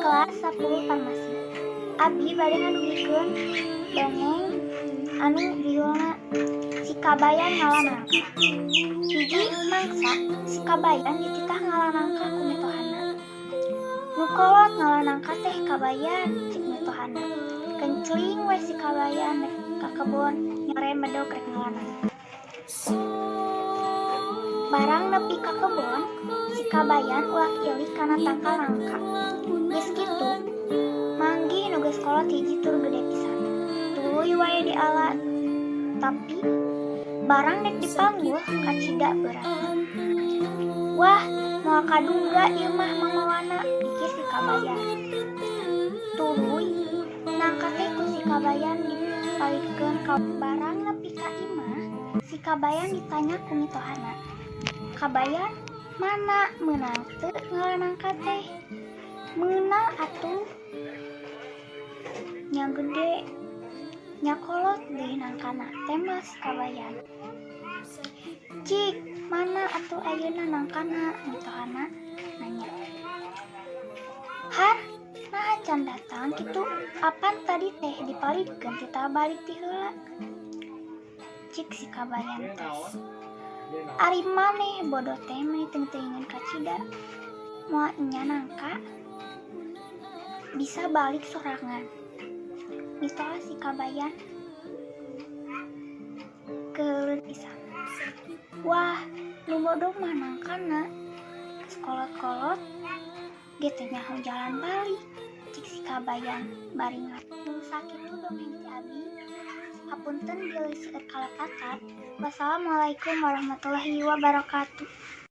Kelas 10 Farmasi. Abi bade ngadugikeun dongeng anu judulna Si Kabayan Ngalah Nangka. Hiji mangsa si kabayan dititah ngalah nangka ku mitohana. Nu kolot ngalah nangka teh kabayan cik mitohana. Kencling we si kabayan rek ka kebon nyore medog rek ngalah nangka. Barang nepi ka kebon, si kabayan ulah ilik kana tangkal nangka. Geus kitu, manggi nu geus kolot hiji tur gede pisan. Tuluy wae dialat. Tapi barang dek dipanggul kacida beratna. Wah, moal kaduga ieu mah mamawana, pikir si kabayan. Tuluy nangka teh ku si kabayan dipalikeun ka barang nepi ka imah. Si kabayan ditanya ku mitohana. Kabayan, mana meunang teu ngalah nangka teh? Meunang atuh. Nya gede, nya kolot deui nangkana, tembak si kabayan. Cik, mana atuh ayeuna nangkana? Mitohana nanya. Har, nah can datang kitu, apan tadi teh dipalikeun tita balik ti heula. Cik si kabayan teh. Ari maneh bodoh teh meuni teuing-teuingan kacida. Moal nya nangka bisa balik sorangan. Mitoha si kabayan keuleut pisan. Wah, nu bodoh mah nangkana. Sekolot-kolot ge teh nyaho jalan balik. Cik si kabayan bari ngarti sakitu dongeng ti abi. Hapunten geus seueur kalepatan. Wassalamualaikum warahmatullahi wabarakatuh.